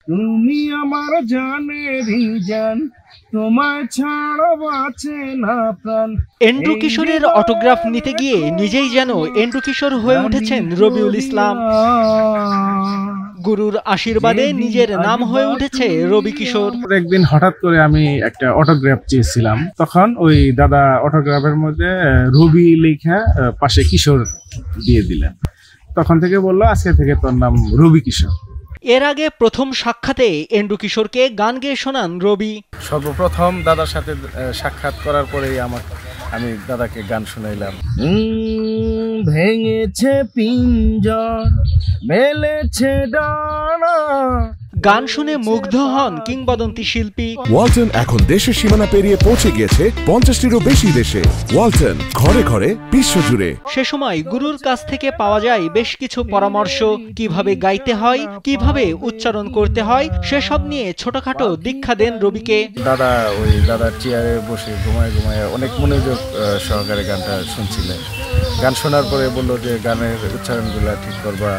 তুমি আমার জানেরই জান, তোমায় ছাড়া বাঁচে না প্রাণ। এন্ড্রু কিশোরের অটোগ্রাফ নিতে গিয়ে নিজেই যেন এন্ড্রু কিশোর হয়ে উঠেছেন রবিউল ইসলাম। গুরুর আশীর্বাদে নিজের নাম হয়ে উঠেছে রবি কিশোর। একদিন হঠাৎ করে আমি একটা অটোগ্রাফ চেয়েছিলাম, তখন ওই দাদা অটোগ্রাফের মধ্যে রবি লেখা, পাশে কিশোর দিয়ে দিলেন। তখন থেকে বললো আজকে থেকে তোর নাম রবি কিশোর। এর আগে প্রথম সাক্ষাতে এন্ড্রু কিশোরকে গান গেয়ে শোনান রবি। সর্বপ্রথম দাদার সাথে সাক্ষাৎ করার পরেই আমি দাদাকে গান শুনাইলাম। ভেঙেছে পিঞ্জর, মেলেছে ডানা। গান শুনে মুগ্ধ হন কিংবদন্তি শিল্পী। ওয়ালটন এখন দেশের সীমানা পেরিয়ে পৌঁছে গিয়েছে 50টিরও বেশি দেশে। ওয়ালটন, ঘরে ঘরে বিশ্বজুড়ে। সে সময় গুরুর কাছ থেকে পাওয়া যায় বেশ কিছু পরামর্শ, কিভাবে গাইতে হয়, কিভাবে উচ্চারণ করতে হয়, সেসব নিয়ে ছোটখাটো দীক্ষা দেন রবিকে। দাদার চেয়ারে বসে ঘুমায় অনেক মনোযোগ সহকারে গানটা শুনছিলেন। গান শোনার পরে বললো যে গানের উচ্চারণগুলো ঠিক করবা,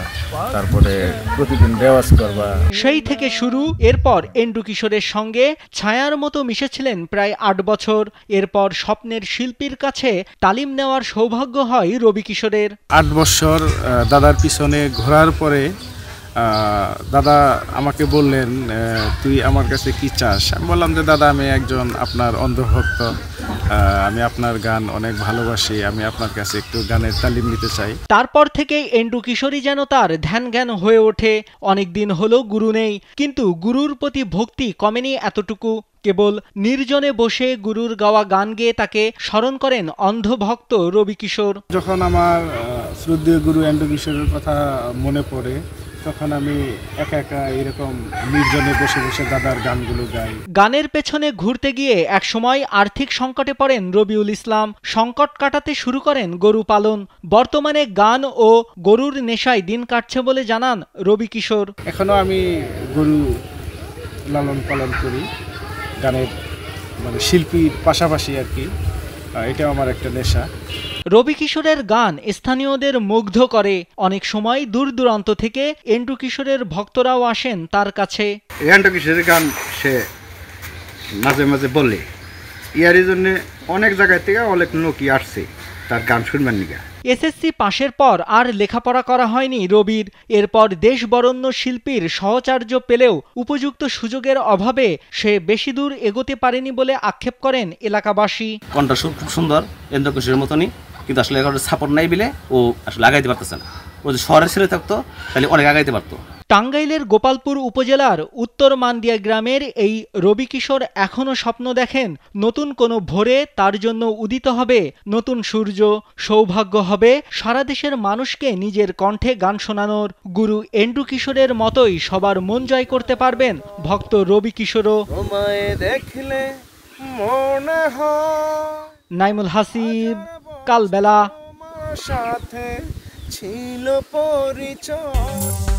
তারপরে প্রতিদিন রেওয়াজ করবা। সেই থেকে শুরু। এরপর এন্ড্রু কিশোরের সঙ্গে ছায়ার মতো মিশেছিলেন প্রায় 8 বছর। এরপর স্বপ্নের শিল্পীর কাছে তালিম নেওয়ার সৌভাগ্য হয় রবি কিশোরের। 8 বছর দাদার পিছনে ঘোরার পরে দাদা আমাকে বললেন, তুই আমার কাছে কি চাস? আমি বললাম যে দাদা, আমি একজন আপনার অন্ধভক্ত, আমি আপনার গান অনেক ভালোবাসি, আমি আপনার কাছে একটু গানের তালিম নিতে চাই। তারপর থেকে এন্ড্রু কিশোরই যেন তার ধ্যান জ্ঞান হয়ে ওঠে। অনেকদিন হলো গুরু নেই, কিন্তু গুরুর প্রতি ভক্তি কমেনি এতটুকু। কেবল নির্জনে বসে গুরুর গাওয়া গান গেয়ে তাকে স্মরণ করেন অন্ধভক্ত রবি কিশোর। যখন আমার শ্রদ্ধেয় গুরু এন্ড্রু কিশোরের কথা মনে পড়ে, তখন আমি একা একা এরকম নির্জনে বসে বসে দাদার গানগুলো গাই। গানের পেছনে ঘুরতে গিয়ে একসময় আর্থিক সংকটে পড়েন রবিউল ইসলাম। সংকট কাটাতে শুরু করেন গরু পালন। বর্তমানে গান ও গরুর নেশায় দিন কাটছে বলে জানান রবি কিশোর। এখনো আমি গরু লালন পালন করি, গানের শিল্পীর পাশাপাশি আর কি, এটাও আমার একটা নেশা। রবি কিশোরের গান স্থানীয়দের মুগ্ধ করে। অনেক সময় দূর দূরান্ত থেকে এন্ড্রু কিশোরের ভক্তরাও আসেন তার কাছে। এন্ড্রু কিশোরের গান সে মাঝে মাঝে বলে, ইয়ার জন্য অনেক জায়গা থেকে অনেক লোকই আসছে তার গান শুনবেন নিগা। এসএসসি পাশের পর আর লেখাপড়া করা হয়নি রবির। এরপর দেশ বরেণ্য শিল্পীর সহচার্য পেলেও উপযুক্ত সুযোগের অভাবে সে বেশি দূর এগোতে পারেনি বলে আক্ষেপ করেন এলাকাবাসী। কণ্ঠস্বর খুব সুন্দর, এন্ড্রু কিশোরের মতনই, কিন্তু আসলে এখন সাপোর্ট নাই বলে ও আসলে আগাইতে পারতেছে না। ও যদি শহরের ছেলে থাকতো তাহলে অনেক আগাইতে পারতো। টাঙ্গাইলের গোপালপুর উপজেলার উত্তর মান্দিয়া গ্রামের এই রবি কিশোর এখনও স্বপ্ন দেখেন নতুন কোনো ভোরে তার জন্য উদিত হবে নতুন সূর্য। সৌভাগ্য হবে সারা দেশের মানুষকে নিজের কণ্ঠে গান শোনানোর। গুরু এন্ড্রু কিশোরের মতোই সবার মন জয় করতে পারবেন ভক্ত রবি কিশোরও। নাইমুল হাসিব, কালবেলা। সাথে ছিল পরিচয়।